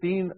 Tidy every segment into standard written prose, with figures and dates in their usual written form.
3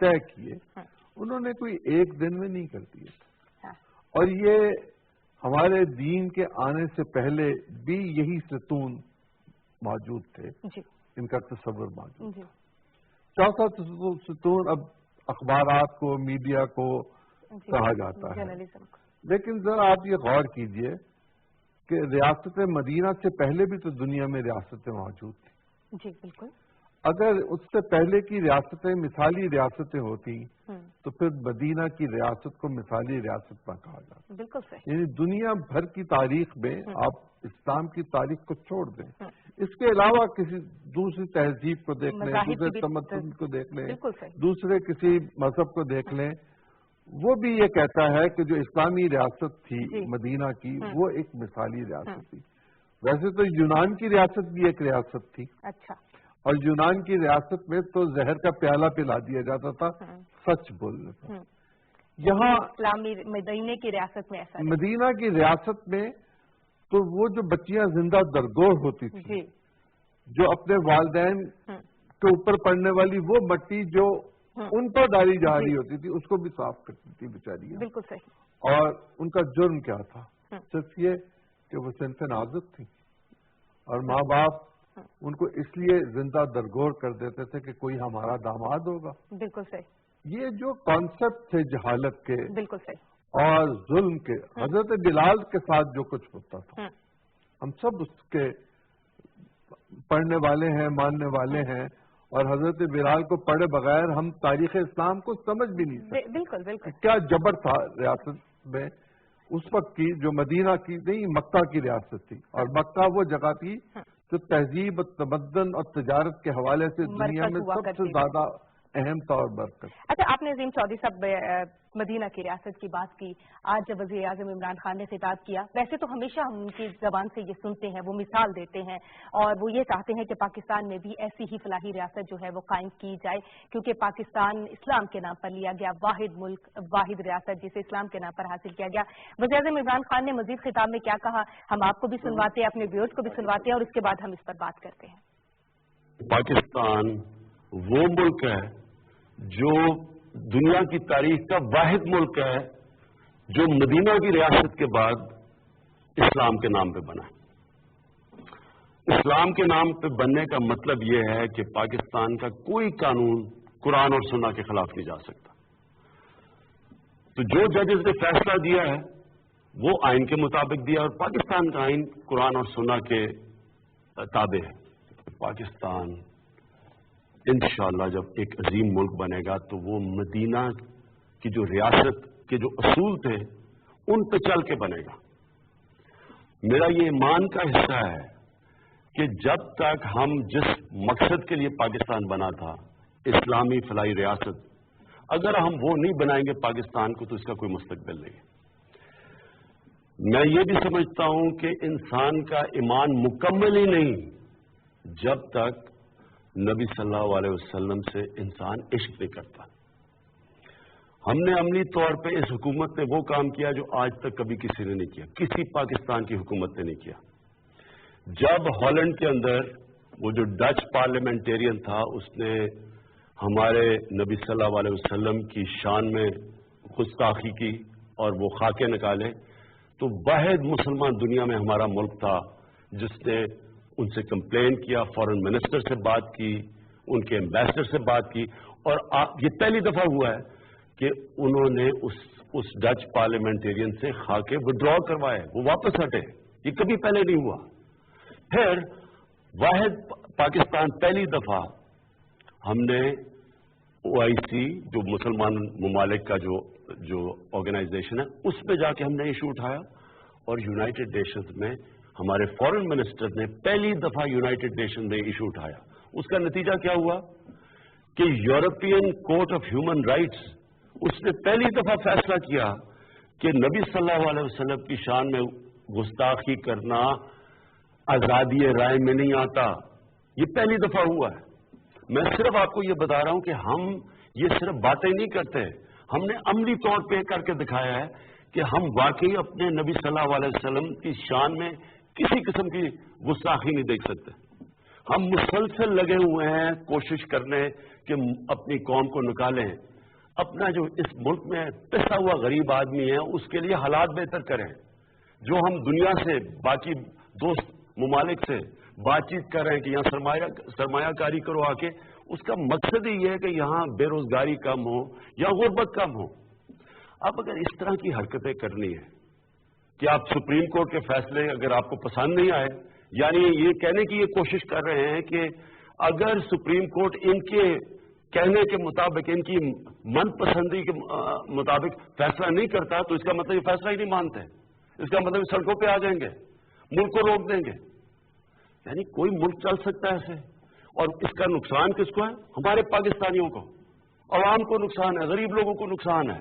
طے کیے انہوں نے کوئی ایک دن میں نہیں کر دیے تھے، اور یہ ہمارے دین کے آنے سے پہلے بھی یہی ستون موجود تھے، ان کا تصور موجود تھا۔ چوتھا ستون اب اخبارات کو، میڈیا کو کہا جاتا ہے، لیکن ذرا آپ یہ غور کیجئے کہ ریاست مدینہ سے پہلے بھی تو دنیا میں ریاستیں موجود تھیں۔ جی بالکل۔ اگر اس سے پہلے کی ریاستیں مثالی ریاستیں ہوتی تو پھر مدینہ کی ریاست کو مثالی ریاست نہ کہا جاتا۔ بالکل صحیح۔ یعنی دنیا بھر کی تاریخ میں آپ اسلام کی تاریخ کو چھوڑ دیں، اس کے علاوہ کسی دوسری تہذیب کو دیکھ لیں، دوسرے تمدن کو دیکھ لیں، دوسرے کسی مذہب کو دیکھ لیں، وہ بھی یہ کہتا ہے کہ جو اسلامی ریاست تھی مدینہ کی وہ ایک مثالی ریاست تھی۔ ویسے تو یونان کی ریاست بھی ایک ریاست تھی، اچھا، اور یونان کی ریاست میں تو زہر کا پیالہ پلا دیا جاتا تھا سچ بولنے پر۔ یہاں اسلامی مدینہ کی ریاست میں ایسا مدینہ کی ریاست میں تو وہ جو بچیاں زندہ درگور ہوتی تھی، جو اپنے والدین کے اوپر پڑنے والی وہ مٹی جو ان پر ڈالی جا رہی ہوتی تھی اس کو بھی صاف کرتی تھی بیچاریاں۔ بالکل صحیح۔ اور ان کا جرم کیا تھا؟ صرف یہ کہ وہ صنف نازک تھی، اور ماں باپ ان کو اس لیے زندہ درگور کر دیتے تھے کہ کوئی ہمارا داماد ہوگا۔ بالکل صحیح۔ یہ جو کانسیپٹ تھے جہالت کے، بالکل صحیح، اور ظلم کے، حضرت بلال کے ساتھ جو کچھ ہوتا تھا ہم سب اس کے پڑھنے والے ہیں، ماننے والے ہیں، اور حضرت بلال کو پڑھے بغیر ہم تاریخ اسلام کو سمجھ بھی نہیں سکتے۔ بالکل بالکل۔ کیا جبر تھا ریاست میں اس وقت کی، جو مدینہ کی نہیں مکہ کی ریاست تھی، اور مکہ وہ جگہ تھی جو تہذیب اور تمدن اور تجارت کے حوالے سے دنیا میں سب سے زیادہ اہم تھا اور برکت۔ اچھا، آپ نے عظیم چودھری صاحب مدینہ کی ریاست کی بات کی، آج جب وزیر اعظم عمران خان نے خطاب کیا، ویسے تو ہمیشہ ہم ان کی زبان سے یہ سنتے ہیں، وہ مثال دیتے ہیں اور وہ یہ چاہتے ہیں کہ پاکستان میں بھی ایسی ہی فلاحی ریاست جو ہے وہ قائم کی جائے، کیونکہ پاکستان اسلام کے نام پر لیا گیا واحد ملک، واحد ریاست جسے اسلام کے نام پر حاصل کیا گیا۔ وزیر اعظم عمران خان نے مزید خطاب میں کیا کہا، ہم آپ کو بھی سنواتے ہیں، اپنے ویورز کو بھی سنواتے ہیں، اور اس کے بعد ہم اس پر بات کرتے ہیں۔ پاکستان وہ ملک ہے جو دنیا کی تاریخ کا واحد ملک ہے جو مدینہ کی ریاست کے بعد اسلام کے نام پہ بنا ہے۔ اسلام کے نام پہ بننے کا مطلب یہ ہے کہ پاکستان کا کوئی قانون قرآن اور سنہ کے خلاف نہیں جا سکتا۔ تو جو ججز نے فیصلہ دیا ہے وہ آئین کے مطابق دیا، اور پاکستان کا آئین قرآن اور سنہ کے تابع ہے۔ پاکستان انشاءاللہ جب ایک عظیم ملک بنے گا تو وہ مدینہ کی جو ریاست کے جو اصول تھے ان پہ چل کے بنے گا۔ میرا یہ ایمان کا حصہ ہے کہ جب تک ہم جس مقصد کے لیے پاکستان بنا تھا، اسلامی فلاحی ریاست، اگر ہم وہ نہیں بنائیں گے پاکستان کو تو اس کا کوئی مستقبل نہیں۔ میں یہ بھی سمجھتا ہوں کہ انسان کا ایمان مکمل ہی نہیں جب تک نبی صلی اللہ علیہ وسلم سے انسان عشق نہیں کرتا۔ ہم نے عملی طور پہ اس حکومت نے وہ کام کیا جو آج تک کبھی کسی نے نہیں کیا، کسی پاکستان کی حکومت نے نہیں کیا۔ جب ہالینڈ کے اندر وہ جو ڈچ پارلیمنٹیرین تھا اس نے ہمارے نبی صلی اللہ علیہ وسلم کی شان میں گستاخی کی اور وہ خاکے نکالے، تو واحد مسلمان دنیا میں ہمارا ملک تھا جس نے ان سے کمپلین کیا، فارن منسٹر سے بات کی، ان کے ایمبیسڈر سے بات کی، اور یہ پہلی دفعہ ہوا ہے کہ انہوں نے اس ڈچ پارلیمنٹیرین سے خاکے وڈرا کروائے، وہ واپس ہٹے۔ یہ کبھی پہلے نہیں ہوا۔ پھر واحد پاکستان پہلی دفعہ ہم نے OIC جو مسلمان ممالک کا جو آرگنائزیشن ہے اس پہ جا کے ہم نے ایشو اٹھایا، اور یونائٹڈ نیشنز میں ہمارے فارن منسٹر نے پہلی دفعہ یونائٹڈ نیشن میں ایشو اٹھایا۔ اس کا نتیجہ کیا ہوا کہ European Court of Human Rights اس نے پہلی دفعہ فیصلہ کیا کہ نبی صلی اللہ علیہ وسلم کی شان میں گستاخی کرنا آزادی رائے میں نہیں آتا۔ یہ پہلی دفعہ ہوا ہے۔ میں صرف آپ کو یہ بتا رہا ہوں کہ ہم یہ صرف باتیں نہیں کرتے، ہم نے عملی طور پہ کر کے دکھایا ہے کہ ہم واقعی اپنے نبی صلی اللہ علیہ وسلم کی شان میں کسی قسم کی گستاخی نہیں دیکھ سکتے۔ ہم مسلسل لگے ہوئے ہیں کوشش کرنے کہ اپنی قوم کو نکالیں اپنا جو اس ملک میں پسا ہوا غریب آدمی ہے اس کے لیے حالات بہتر کریں. جو ہم دنیا سے باقی دوست ممالک سے بات چیت کر رہے ہیں کہ یہاں سرمایہ کاری کرو آ کے, اس کا مقصد ہی یہ ہے کہ یہاں بے روزگاری کم ہو یا غربت کم ہو. اب اگر اس طرح کی حرکتیں کرنی ہے کہ آپ سپریم کورٹ کے فیصلے اگر آپ کو پسند نہیں آئے, یعنی یہ کہنے کی یہ کوشش کر رہے ہیں کہ اگر سپریم کورٹ ان کے کہنے کے مطابق, ان کی من پسندی کے مطابق فیصلہ نہیں کرتا تو اس کا مطلب یہ فیصلہ ہی نہیں مانتے, اس کا مطلب سڑکوں پہ آ جائیں گے, ملک کو روک دیں گے. یعنی کوئی ملک چل سکتا ہے ایسے؟ اور اس کا نقصان کس کو ہے؟ ہمارے پاکستانیوں کو, عوام کو نقصان ہے, غریب لوگوں کو نقصان ہے.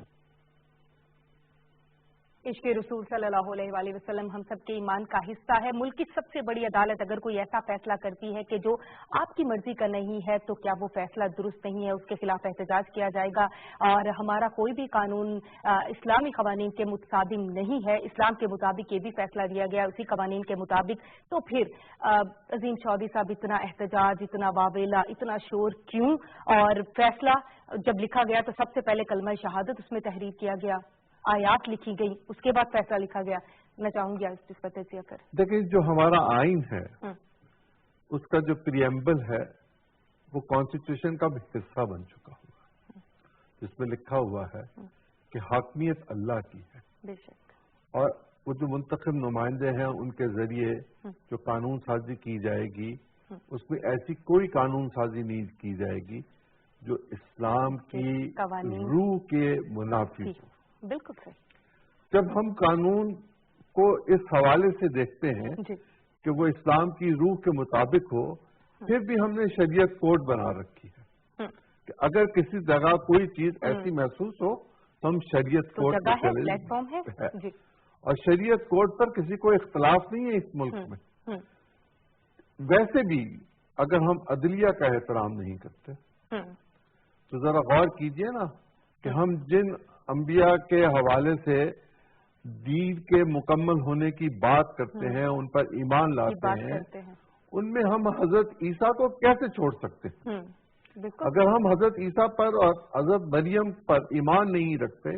عشق رسول صلی اللہ علیہ وآلہ وسلم ہم سب کے ایمان کا حصہ ہے. ملک کی سب سے بڑی عدالت اگر کوئی ایسا فیصلہ کرتی ہے کہ جو آپ کی مرضی کا نہیں ہے تو کیا وہ فیصلہ درست نہیں ہے, اس کے خلاف احتجاج کیا جائے گا. اور ہمارا کوئی بھی قانون اسلامی قوانین کے متصادم نہیں ہے, اسلام کے مطابق یہ بھی فیصلہ دیا گیا اسی قوانین کے مطابق. تو پھر عظیم چودھری صاحب اتنا احتجاج, اتنا واویلا, اتنا شور کیوں؟ اور فیصلہ جب لکھا گیا تو سب سے پہلے کلمہ شہادت اس میں تحریر کیا گیا, آیات لکھی گئی, اس کے بعد فیصلہ لکھا گیا. میں چاہوں گی اس پر تجزیہ کریں. دیکھیں, جو ہمارا آئین ہے اس کا جو پریمبل ہے وہ کانسٹیٹیوشن کا بھی حصہ بن چکا ہوا, جس میں لکھا ہوا ہے کہ حاکمیت اللہ کی ہے, بے شک, اور وہ جو منتخب نمائندے ہیں ان کے ذریعے جو قانون سازی کی جائے گی اس میں ایسی کوئی قانون سازی نہیں کی جائے گی جو اسلام کی روح کے منافی ہو. بالکل صحیح. جب ہم قانون کو اس حوالے سے دیکھتے ہیں کہ وہ اسلام کی روح کے مطابق ہو, پھر بھی ہم نے شریعت کوڈ بنا رکھی ہے کہ اگر کسی جگہ کوئی چیز ایسی محسوس ہو تو ہم شریعت کوڈ پہ چلیں. پلیٹ فارم ہے اور شریعت کوڈ پر کسی کو اختلاف نہیں ہے اس ملک میں. ویسے بھی اگر ہم عدلیہ کا احترام نہیں کرتے تو ذرا غور کیجئے نا کہ ہم جن انبیاء کے حوالے سے دین کے مکمل ہونے کی بات کرتے ہیں, ان پر ایمان لاتے ہیں, ان میں ہم حضرت عیسیٰ کو کیسے چھوڑ سکتے ہیں؟ اگر ہم حضرت عیسیٰ پر اور حضرت مریم پر ایمان نہیں رکھتے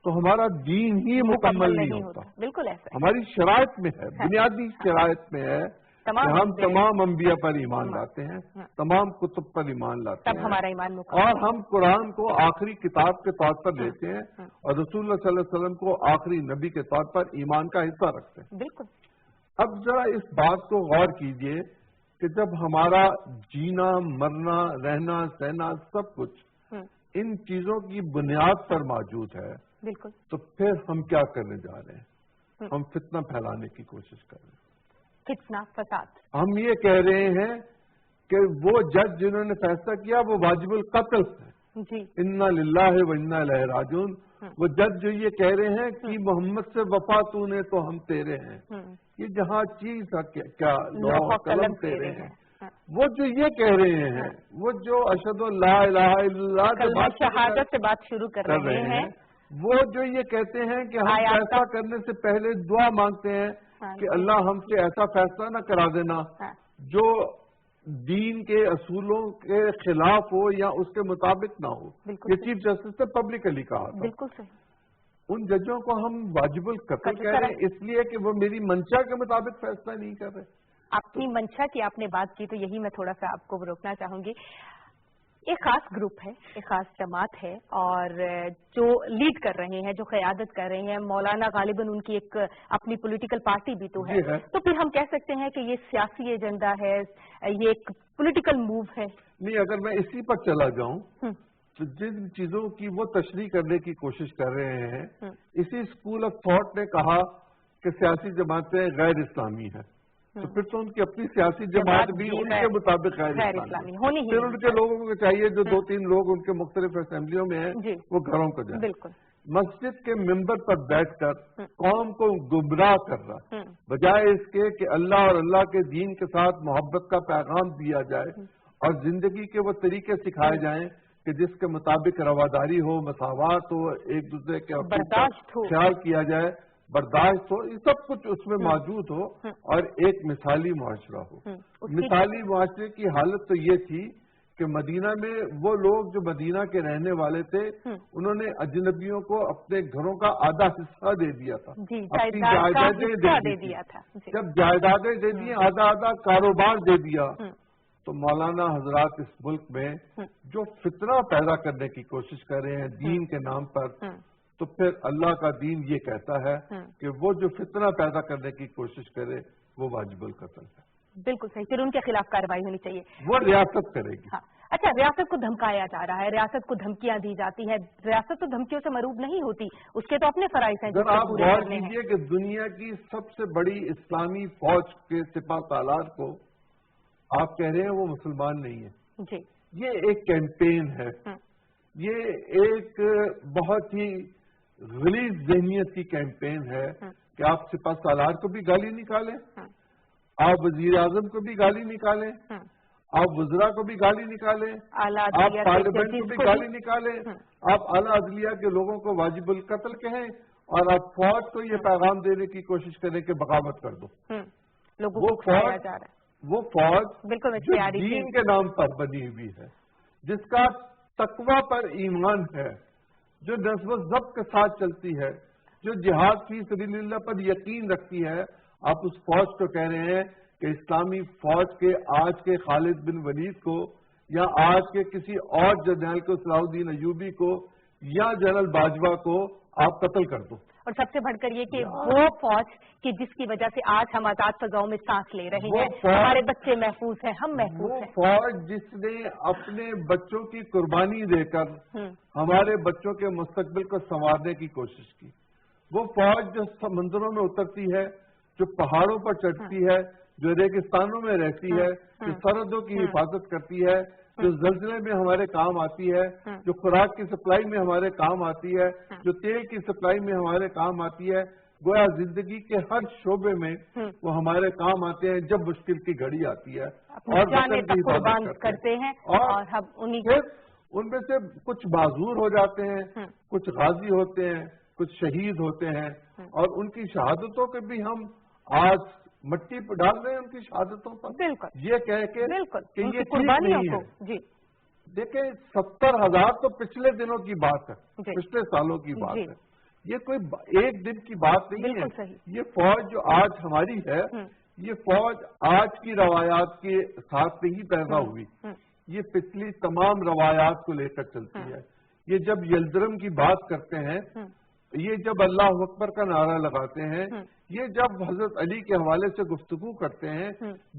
تو ہمارا دین ہی مکمل نہیں ہوتا. بالکل ایسا ہماری شرائط میں ہے, بنیادی شرائط میں ہے کہ ہم تمام انبیاء پر ایمان لاتے ہیں, تمام کتب پر ایمان لاتے ہیں, ہمارا ایمان مکمل, اور ہم قرآن کو آخری کتاب کے طور پر لیتے ہیں اور رسول اللہ صلی اللہ علیہ وسلم کو آخری نبی کے طور پر ایمان کا حصہ رکھتے ہیں. بالکل. اب ذرا اس بات کو غور کیجئے کہ جب ہمارا جینا, مرنا, رہنا, سہنا سب کچھ ان چیزوں کی بنیاد پر موجود ہے, بالکل, تو پھر ہم کیا کرنے جا رہے ہیں؟ ہم فتنہ پھیلانے کی کوشش کر رہے ہیں. فتنہ فساد. ہم یہ کہہ رہے ہیں کہ وہ جج جنہوں نے فیصلہ کیا وہ واجب القتل ہے, جی, انا للہ و انا الیہ راجعون. وہ جج جو یہ کہہ رہے ہیں کہ محمد سے وفا تو نے تو ہم تیرے ہیں, یہ جہاں چیز کیا لوح قلم تیرے ہیں. وہ جو یہ کہہ رہے ہیں, وہ جو اشہد لا الہ الا اللہ شہادت سے بات شروع کر رہے ہیں, وہ جو یہ کہتے ہیں کہ ہم فیصلہ کرنے سے پہلے دعا مانگتے ہیں کہ اللہ ہم سے ایسا فیصلہ نہ کرا دینا جو دین کے اصولوں کے خلاف ہو یا اس کے مطابق نہ ہو. یہ چیف جسٹس نے پبلکلی کہا تھا. بالکل صحیح. ان ججوں کو ہم واجب القتل کہہ رہے ہیں اس لیے کہ وہ میری منشا کے مطابق فیصلہ نہیں کر رہے. اپنی منشا کی آپ نے بات کی تو یہی میں تھوڑا سا آپ کو روکنا چاہوں گی. ایک خاص گروپ ہے, ایک خاص جماعت ہے, اور جو لیڈ کر رہے ہیں, جو قیادت کر رہے ہیں, مولانا غالباً ان کی ایک اپنی پولیٹیکل پارٹی بھی تو ہے, تو پھر ہم کہہ سکتے ہیں کہ یہ سیاسی ایجنڈا ہے, یہ ایک پولیٹیکل موو ہے. نہیں, اگر میں اسی پر چلا جاؤں تو جن چیزوں کی وہ تشریح کرنے کی کوشش کر رہے ہیں, اسی اسکول آف تھاٹ نے کہا کہ سیاسی جماعتیں غیر اسلامی ہیں, تو پھر تو ان کی اپنی سیاسی جماعت بھی ان کے مطابق غیر اسلامی ہونی. پھر ان کے لوگوں کو چاہیے جو 2-3 لوگ ان کے مختلف اسمبلیوں میں ہیں وہ گھروں کو جائیں. بالکل. مسجد کے ممبر پر بیٹھ کر قوم کو گمراہ کر رہا, بجائے اس کے کہ اللہ اور اللہ کے دین کے ساتھ محبت کا پیغام دیا جائے اور زندگی کے وہ طریقے سکھائے جائیں کہ جس کے مطابق رواداری ہو, مساوات ہو, ایک دوسرے کے خیال کیا جائے, برداشت ہو, یہ سب کچھ اس میں موجود ہو, اور ایک مثالی معاشرہ ہو. مثالی معاشرے کی حالت تو یہ تھی کہ مدینہ میں وہ لوگ جو مدینہ کے رہنے والے تھے انہوں نے اجنبیوں کو اپنے گھروں کا آدھا حصہ دے دیا تھا، اپنی جائیدادیں دے دیا تھا، جب جائیدادیں دے دی آدھا آدھا کاروبار دے دیا، تو مولانا حضرات اس ملک میں جو فتنہ پیدا کرنے کی کوشش کر رہے ہیں دین کے نام پر، تو پھر اللہ کا دین یہ کہتا ہے کہ وہ جو فتنہ پیدا کرنے کی کوشش کرے وہ واجب القتل ہے۔ بالکل صحیح، پھر ان کے خلاف کارروائی ہونی چاہیے، وہ ریاست کرے گی۔ ہاں اچھا، ریاست کو دھمکایا جا رہا ہے، ریاست کو دھمکیاں دی جاتی ہے، ریاست تو دھمکیوں سے مرعوب نہیں ہوتی، اس کے تو اپنے فرائض ہیں۔ اگر آپ غور کیجیے کہ دنیا کی سب سے بڑی اسلامی فوج کے سپاہ سالار کو آپ کہہ رہے ہیں وہ مسلمان نہیں ہے، جی یہ ایک کیمپین ہے، یہ ایک بہت ہی غلیظ ذہنیت کی کیمپین ہے کہ آپ سپاہ سالار کو بھی گالی نکالیں، آپ وزیر اعظم کو بھی گالی نکالیں، آپ وزراء کو بھی گالی نکالیں، آپ پارلیمنٹ کو بھی گالی نکالیں، آپ اعلیٰ عدلیہ کے لوگوں کو واجب القتل کہیں، اور آپ فوج کو یہ پیغام دینے کی کوشش کریں کہ بغاوت کر دو۔ وہ فوج جو دین کے نام پر بنی ہوئی ہے، جس کا تقوی پر ایمان ہے، جو نظم و ضبط کے ساتھ چلتی ہے، جو جہاد فی سبیل اللہ پر یقین رکھتی ہے، آپ اس فوج کو کہہ رہے ہیں کہ اسلامی فوج کے آج کے خالد بن ولید کو یا آج کے کسی اور جرنیل کو، صلاح الدین ایوبی کو یا جنرل باجوہ کو آپ قتل کر دو۔ اور سب سے بڑھ کر یہ کہ وہ فوج کہ جس کی وجہ سے آج ہم آزاد فضاؤں میں سانس لے رہے ہیں، ہمارے بچے محفوظ ہیں، ہم محفوظ ہیں، وہ فوج جس نے اپنے بچوں کی قربانی دے کر ہمارے بچوں کے مستقبل کو سنوارنے کی کوشش کی، وہ فوج جو سمندروں میں اترتی ہے، جو پہاڑوں پر چڑھتی ہے، جو ریگستانوں میں رہتی ہے، جو سرحدوں کی حفاظت کرتی ہے، جو زلزلے میں ہمارے کام آتی ہے، جو خوراک کی سپلائی میں ہمارے کام آتی ہے، جو تیل کی سپلائی میں ہمارے کام آتی ہے، گویا زندگی کے ہر شعبے میں وہ ہمارے کام آتے ہیں جب مشکل کی گھڑی آتی ہے، اور قربان کرتے ہیں، اور پھر ان میں سے کچھ معذور ہو جاتے ہیں، کچھ غازی ہوتے ہیں، کچھ شہید ہوتے ہیں، اور ان کی شہادتوں کے بھی ہم آج مٹی پہ ڈال رہے ہیں، ان کی شہادتوں پر یہ کہہ کے کہ یہ ٹھیک نہیں ہے۔ جی دیکھیں 70,000 تو پچھلے دنوں کی بات ہے، پچھلے سالوں کی بات ہے، یہ کوئی ایک دن کی بات نہیں ہے۔ یہ فوج جو آج ہماری ہے، یہ فوج آج کی روایات کے ساتھ نہیں پیدا ہوئی، یہ پچھلی تمام روایات کو لے کر چلتی ہے۔ یہ جب یلدرم کی بات کرتے ہیں، یہ جب اللہ اکبر کا نعرہ لگاتے ہیں، یہ جب حضرت علی کے حوالے سے گفتگو کرتے ہیں،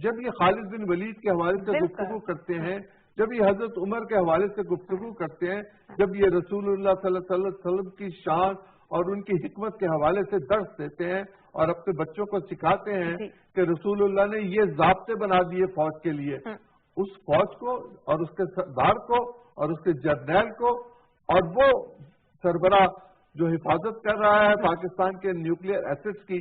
جب یہ خالد بن ولید کے حوالے سے گفتگو کرتے ہیں، جب یہ حضرت عمر کے حوالے سے گفتگو کرتے ہیں، جب یہ رسول اللہ صلی اللہ علیہ وسلم کی شان اور ان کی حکمت کے حوالے سے درس دیتے ہیں اور اپنے بچوں کو سکھاتے ہیں کہ رسول اللہ نے یہ ضابطے بنا دیے فوج کے لیے، اس فوج کو اور اس کے سردار کو اور اس کے جرنیل کو اور وہ سربراہ جو حفاظت کر رہا ہے پاکستان کے نیوکلیئر ایسٹس کی،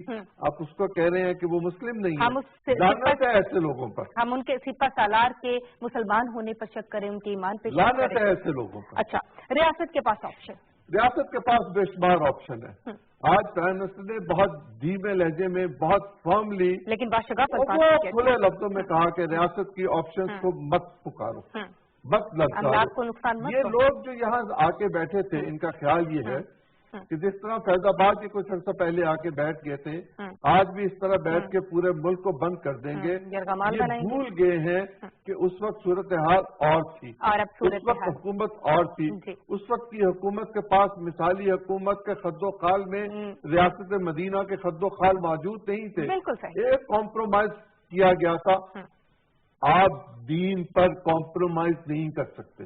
آپ اس کو کہہ رہے ہیں کہ وہ مسلم نہیں ہے۔ لعنت ہے ایسے لوگوں پر، ہم ان کے سپہ سالار کے مسلمان ہونے پر شک کریں، ان کے ایمان پہ شک کریں، لعنت ہے ایسے لوگوں پر۔ اچھا، ریاست کے پاس آپشن، ریاست کے پاس بے شمار آپشن ہے۔ آج پرائم منسٹر نے بہت دھیمے لہجے میں بہت فرملی لیکن بادشاہ کھلے لفظوں میں کہا کہ ریاست کی آپشنز کو مت پکارو، مت لفظ۔ یہ لوگ جو یہاں آ کے بیٹھے تھے، ان کا خیال یہ ہے کہ جس طرح فیض آباد کے کچھ عرصہ پہلے آ کے بیٹھ گئے تھے، آج بھی اس طرح بیٹھ کے پورے ملک کو بند کر دیں گے۔ یہ بھول گئے ہیں کہ اس وقت صورتحال اور تھی، اس وقت حکومت اور تھی، اس وقت کی حکومت کے پاس مثالی حکومت کے خد و خال میں ریاست مدینہ کے خد و خال موجود نہیں تھے، ایک کمپرومائز کیا گیا تھا۔ آپ دین پر کمپرومائز نہیں کر سکتے،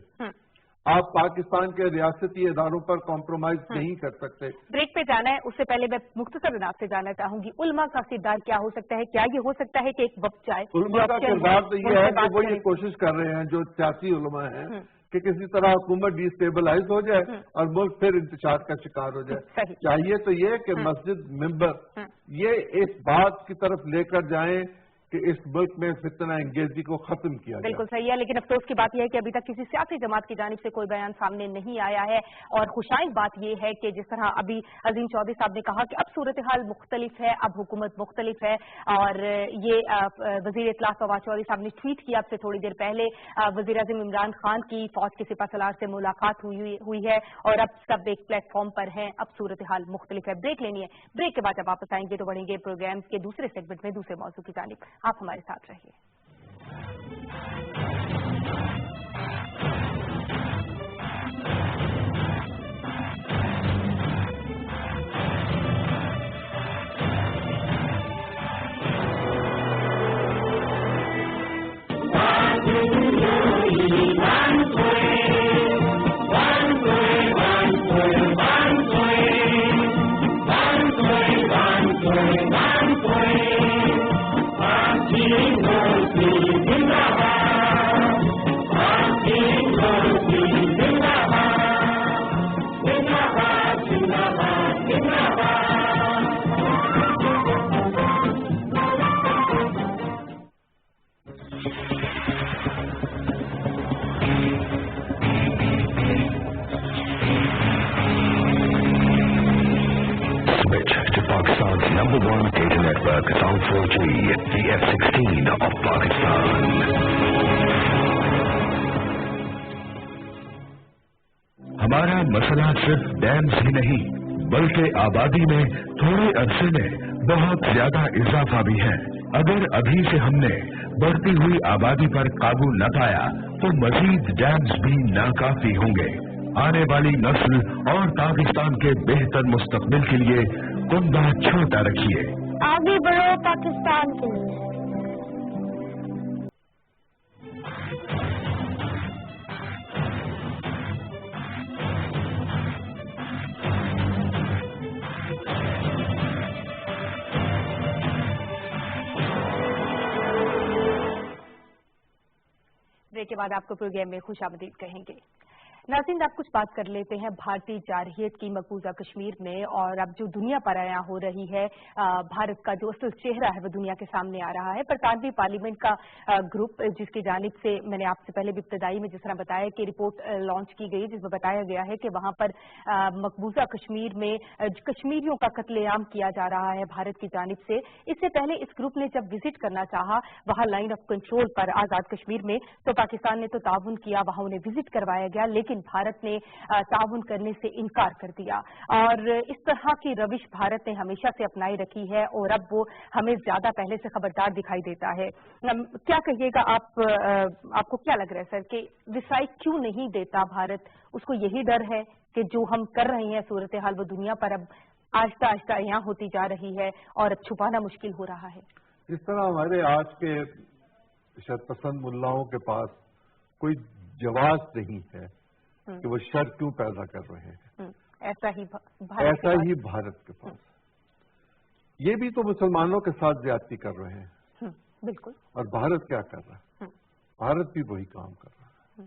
آپ پاکستان کے ریاستی اداروں پر کمپرومائز نہیں کر سکتے۔ بریک پہ جانا ہے، اس سے پہلے میں مختصر آپ سے جاننا چاہوں گی علماء کا کردار کیا ہو سکتا ہے؟ کیا یہ ہو سکتا ہے کہ ایک وقت جائے؟ علماء کا کردار تو یہ ہے کہ وہ یہ کوشش کر رہے ہیں، جو سیاسی علماء ہیں، کہ کسی طرح حکومت ڈیسٹیبلائز ہو جائے اور ملک پھر انتشار کا شکار ہو جائے۔ چاہیے تو یہ کہ مسجد ممبر یہ اس بات کی طرف لے کر جائیں کہ اس ملک میں فتنہ انگیزی کو ختم کیا جائے۔ بالکل صحیح ہے، لیکن افسوس کی بات یہ ہے کہ ابھی تک کسی سیاسی جماعت کی جانب سے کوئی بیان سامنے نہیں آیا ہے، اور خوشائن بات یہ ہے کہ جس طرح ابھی عظیم چودھری صاحب نے کہا کہ اب صورتحال مختلف ہے، اب حکومت مختلف ہے، اور یہ وزیر اطلاع فواد چودھری صاحب نے ٹویٹ کیا اب سے تھوڑی دیر پہلے، وزیر اعظم عمران خان کی فوج کے سپہ سالار سے ملاقات ہوئی ہے، اور اب سب ایک پلیٹ فارم پر ہیں، اب صورتحال مختلف ہے۔ بریک لینی ہے، بریک کے بعد جب واپس آئیں گے تو بڑھیں گے پروگرام کے دوسرے سیگمنٹ میں دوسرے موضوع کی جانب، آپ ہمارے ساتھ رہیے۔ Number one data network is on 4G, the F-16 of Pakistan. ہمارا مسئلہ صرف ڈیمز ہی نہیں بلکہ آبادی میں تھوڑے عرصے میں بہت زیادہ اضافہ بھی ہے۔ اگر ابھی سے ہم نے بڑھتی ہوئی آبادی پر قابو نہ پایا تو مزید ڈیمز بھی ناکافی ہوں گے۔ آنے والی نسل اور پاکستان کے بہتر مستقبل کے لیے کنبہ چھوٹا رکھیے، آگے بڑھو پاکستان کے لیے۔ بریک کے بعد آپ کو پروگرام میں خوش آمدید کہیں گے۔ ناظرین، آپ کچھ بات کر لیتے ہیں بھارتی جارحیت کی مقبوضہ کشمیر میں، اور اب جو دنیا پر آیا ہو رہی ہے، بھارت کا جو اصل چہرہ ہے وہ دنیا کے سامنے آ رہا ہے۔ برطانوی پارلیمنٹ کا گروپ جس کی جانب سے میں نے آپ سے پہلے بھی ابتدائی میں جس طرح بتایا کہ رپورٹ لانچ کی گئی جس میں بتایا گیا ہے کہ وہاں پر مقبوضہ کشمیر میں کشمیریوں کا قتل عام کیا جا رہا ہے بھارت کی جانب سے۔ اس سے پہلے اس گروپ نے جب وزٹ کرنا چاہا وہاں لائن آف کنٹرول پر آزاد کشمیر میں، تو پاکستان نے تو تعاون کیا، وہاں انہیں وزٹ کروایا گیا، لیکن بھارت نے تعاون کرنے سے انکار کر دیا، اور اس طرح کی روش بھارت نے ہمیشہ سے اپنائی رکھی ہے، اور اب وہ ہمیں زیادہ پہلے سے خبردار دکھائی دیتا ہے۔ کیا کہیے گا آپ کو کیا لگ رہا ہے سر کہ وسائی کیوں نہیں دیتا بھارت؟ اس کو یہی ڈر ہے کہ جو ہم کر رہے ہیں صورتحال وہ دنیا پر اب آہستہ آہستہ یہاں ہوتی جا رہی ہے اور اب چھپانا مشکل ہو رہا ہے؟ اس طرح ہمارے آج کے شرپسند ملاؤں کے پاس کوئی جواز نہیں ہے کہ وہ شر کیوں پیدا کر رہے ہیں، ایسا ہی بھارت کے پاس یہ بھی تو مسلمانوں کے ساتھ زیادتی کر رہے ہیں۔ بالکل۔ اور بھارت کیا کر رہا ہے؟ بھارت بھی وہی کام کر رہا ہے۔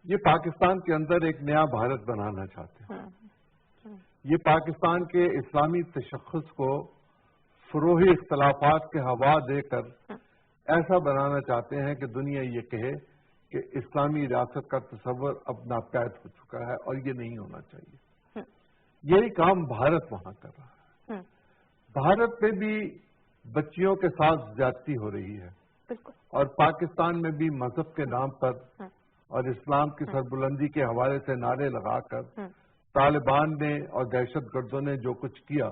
یہ پاکستان کے اندر ایک نیا بھارت بنانا چاہتے ہیں۔ یہ پاکستان کے اسلامی تشخص کو فروغ اختلافات کے ہوا دے کر ایسا بنانا چاہتے ہیں کہ دنیا یہ کہے کہ اسلامی ریاست کا تصور اب ناپید ہو چکا ہے اور یہ نہیں ہونا چاہیے۔ یہی کام بھارت وہاں کر رہا ہے۔ بھارت میں بھی بچیوں کے ساتھ زیادتی ہو رہی ہے، اور پاکستان میں بھی مذہب کے نام پر اور اسلام کی سربلندی کے حوالے سے نعرے لگا کر طالبان نے اور دہشت گردوں نے جو کچھ کیا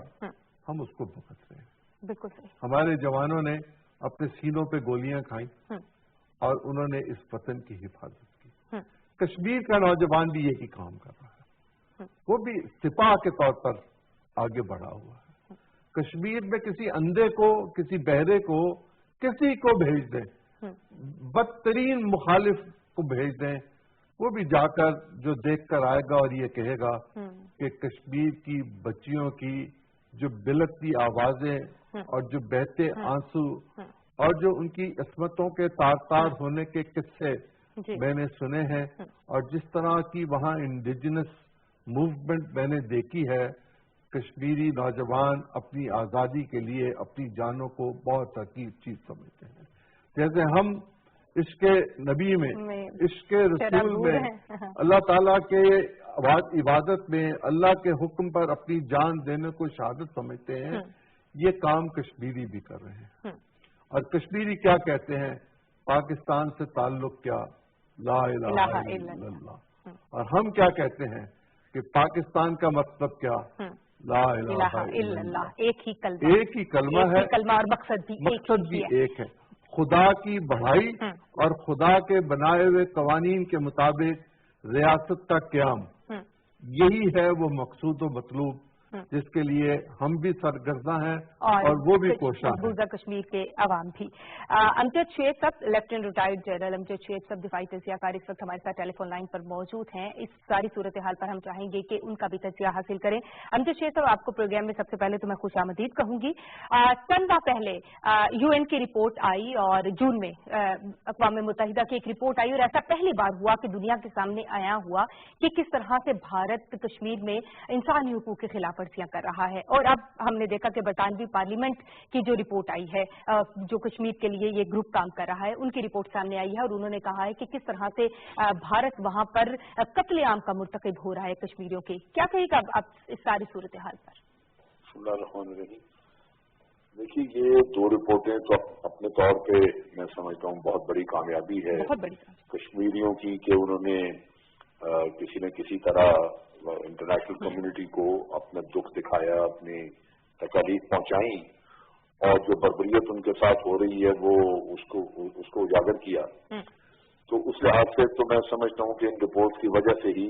ہم اس کو بھگت رہے ہیں۔ بالکل صحیح۔ ہمارے جوانوں نے اپنے سینوں پہ گولیاں کھائیں اور انہوں نے اس وطن کی حفاظت کی۔ کشمیر کا نوجوان بھی یہی کام کر رہا ہے، وہ بھی سپاہ کے طور پر آگے بڑھا ہوا ہے۔ کشمیر میں کسی اندھے کو، کسی بہرے کو، کسی کو بھیج دیں، بدترین مخالف کو بھیج دیں، وہ بھی جا کر جو دیکھ کر آئے گا اور یہ کہے گا کہ کشمیر کی بچیوں کی جو بلکتی آوازیں اور جو بہتے آنسو اور جو ان کی عصمتوں کے تار تار ہونے کے قصے میں نے سنے ہیں، اور جس طرح کی وہاں انڈیجنس موومنٹ میں نے دیکھی ہے، کشمیری نوجوان اپنی آزادی کے لیے اپنی جانوں کو بہت حقیر چیز سمجھتے ہیں. جیسے ہم عشق نبی میں، عشق رسول میں، اللہ تعالیٰ کے عبادت میں اللہ کے حکم پر اپنی جان دینے کو شہادت سمجھتے ہیں، یہ کام کشمیری بھی کر رہے ہیں. اور کشمیری کیا کہتے ہیں؟ پاکستان سے تعلق کیا؟ لا الہ الا اللہ. اور ہم کیا کہتے ہیں کہ پاکستان کا مطلب کیا؟ لا الہ الا اللہ. ایک ہی کلمہ ہے، اور مقصد بھی ایک ہے. خدا کی بڑائی اور خدا کے بنائے ہوئے قوانین کے مطابق ریاست کا قیام، یہی ہے وہ مقصود و مطلوب جس کے لیے ہم بھی سرگرداں ہیں اور وہ بھی کوشاں ہیں. مقبوضہ کشمیر کے عوام بھی. امجد شیر صاحب، لیفٹیننٹ ریٹائرڈ جنرل امجد شیر صاحب دفاعی تجزیہ کار اس وقت ہمارے ساتھ ٹیلی فون لائن پر موجود ہیں. اس ساری صورتحال پر ہم چاہیں گے کہ ان کا بھی تجزیہ حاصل کریں. امجد شیر صاحب، آپ کو پروگرام میں سب سے پہلے تو میں خوش آمدید کہوں گی. چند ماہ پہلے UN کی رپورٹ آئی اور جون میں اقوام متحدہ کی ایک رپورٹ آئی اور ایسا پہلی بار ہوا کہ دنیا کے سامنے آیا ہوا کہ کس طرح سے بھارت کشمیر میں انسانی حقوق کے خلاف ورزیاں کر رہا ہے. اور اب ہم نے دیکھا کہ برطانوی پارلیمنٹ کی جو رپورٹ آئی ہے، جو کشمیر کے لیے یہ گروپ کام کر رہا ہے، ان کی رپورٹ سامنے آئی ہے اور انہوں نے کہا ہے کہ کس طرح سے بھارت وہاں پر قتل عام کا مرتکب ہو رہا ہے کشمیریوں کے. کیا کہے گا آپ اس ساری صورتحال پر؟ بسم اللہ الرحمن الرحیم. دیکھیے، یہ دو رپورٹیں تو اپنے طور پہ میں سمجھتا ہوں بہت بڑی کامیابی ہے کشمیریوں کی کہ انہوں نے کسی نہ کسی طرح انٹرنیشنل کمیونٹی کو اپنا دکھ دکھایا، اپنی تکالیف پہنچائیں اور جو بربریت ان کے ساتھ ہو رہی ہے وہ اس کو اجاگر کیا. تو اس لحاظ سے تو میں سمجھتا ہوں کہ ان رپورٹ کی وجہ سے ہی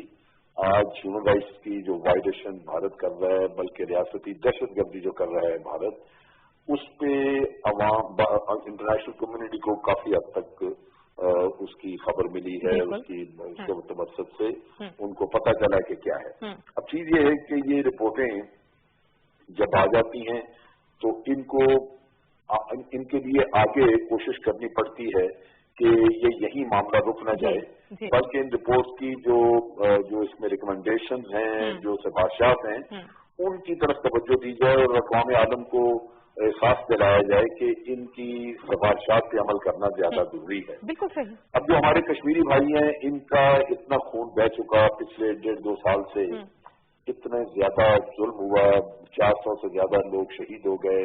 آج ہیومن رائٹس کی جو وائلیشن بھارت کر رہا ہے، بلکہ ریاستی دہشت گردی جو کر رہا ہے بھارت، اس پہ عوام انٹرنیشنل کمیونٹی کو کافی حد تک اس کی خبر ملی ہے، اس کے متوسط سے ان کو پتہ چلا کہ کیا ہے. اب چیز یہ ہے کہ یہ رپورٹیں جب آ جاتی ہیں تو ان کے لیے آگے کوشش کرنی پڑتی ہے کہ یہی معاملہ رک نہ جائے، بلکہ ان رپورٹس کی جو اس میں ریکمنڈیشنز ہیں، جو سفارشات ہیں، ان کی طرف توجہ دی جائے اور اقوام عالم کو احساس دلایا جائے کہ ان کی سفارشات پہ عمل کرنا زیادہ ضروری ہے. بالکل صحیح. اب جو ہمارے کشمیری بھائی ہیں، ان کا اتنا خون بہہ چکا پچھلے 1.5-2 سال سے، اتنے زیادہ ظلم ہوا، 400 سے زیادہ لوگ شہید ہو گئے،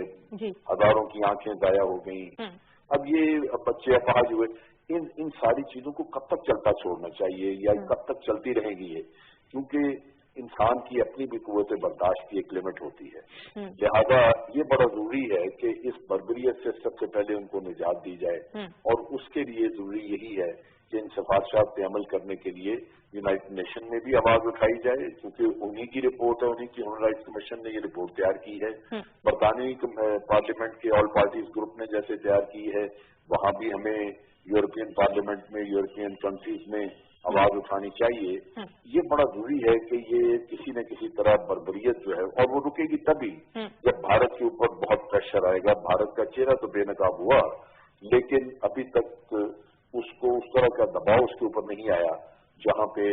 ہزاروں کی آنکھیں ضائع ہو گئیں. اب یہ بچے اپاہج ہوئے. ان ساری چیزوں کو کب تک چلتا چھوڑنا چاہیے یا کب تک چلتی رہیں گی یہ؟ کیونکہ انسان کی اپنی بھی قوت برداشت کی ایک لمٹ ہوتی ہے. لہذا یہ بڑا ضروری ہے کہ اس بربریت سے سب سے پہلے ان کو نجات دی جائے، اور اس کے لیے ضروری یہی ہے کہ ان سفارشات پہ عمل کرنے کے لیے یونائٹڈ نیشن میں بھی آواز اٹھائی جائے، کیونکہ انہی کی رپورٹ ہے، انہی کی ہیومن رائٹس کمیشن نے یہ رپورٹ تیار کی ہے. برطانوی پارلیمنٹ کے آل پارٹیز گروپ نے جیسے تیار کی ہے، وہاں بھی ہمیں یورپین پارلیمنٹ میں، یورپین کنٹریز میں آواز اٹھانی چاہیے. یہ بڑا ضروری ہے کہ یہ کسی نہ کسی طرح بربریت جو ہے، اور وہ رکے گی تبھی جب بھارت کے اوپر بہت پریشر آئے گا. بھارت کا چہرہ تو بے نقاب ہوا، لیکن ابھی تک اس طرح کا دباؤ اس کے اوپر نہیں آیا جہاں پہ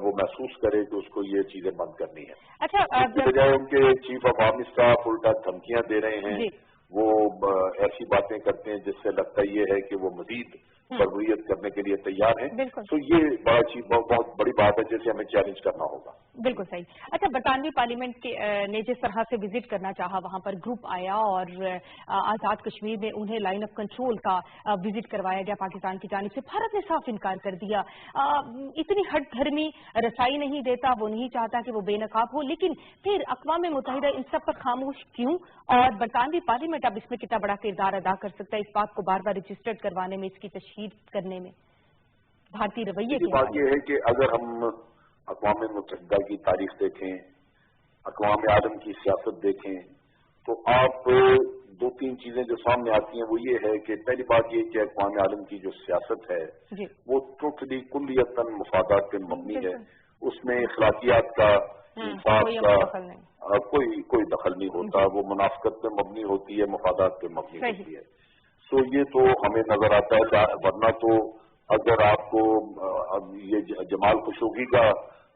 وہ محسوس کرے کہ اس کو یہ چیزیں بند کرنی ہے. اس کے بجائے ان کے چیف آف آرمی اسٹاف الٹا دھمکیاں دے رہے ہیں، وہ ایسی باتیں کرتے ہیں جس سے لگتا یہ ہے کہ وہ مزید بربریت کرنے کے لیے تیار ہیں. تو یہ بہت بڑی بات ہے جسے ہمیں چیلنج کرنا ہوگا. بالکل صحیح. اچھا، برطانوی پارلیمنٹ نے جس طرح سے وزٹ کرنا چاہا، وہاں پر گروپ آیا اور آزاد کشمیر میں انہیں لائن آف کنٹرول کا وزٹ کروایا گیا پاکستان کی جانب سے. بھارت نے صاف انکار کر دیا. اتنی ہٹ دھرمی رسائی نہیں دیتا، وہ نہیں چاہتا کہ وہ بے نقاب ہو، لیکن پھر اقوام متحدہ ان سب پر خاموش کیوں؟ اور برطانوی پارلیمنٹ اب اس میں کتنا بڑا کردار ادا کر سکتا ہے اس بات کو بار بار رجسٹرڈ کروانے میں، اس کی تشہیر کرنے میں بھارتی رویے کی؟ بات یہ ہے کہ اگر ہم اقوام متحدہ کی تاریخ دیکھیں، اقوام عالم کی سیاست دیکھیں، تو آپ 2-3 چیزیں جو سامنے آتی ہیں وہ یہ ہے کہ پہلی بات یہ کہ اقوام عالم کی جو سیاست ہے وہ ٹوٹلی کلیتاً مفادات پہ مبنی ہے. اس میں اخلاقیات کا، انصاف کا کوئی دخل نہیں ہوتا. وہ منافقت پہ مبنی ہوتی ہے، مفادات پہ مبنی ہوتی ہے. سو یہ تو ہمیں نظر آتا ہے. ورنہ تو اگر آپ کو یہ جمال خشوگی کا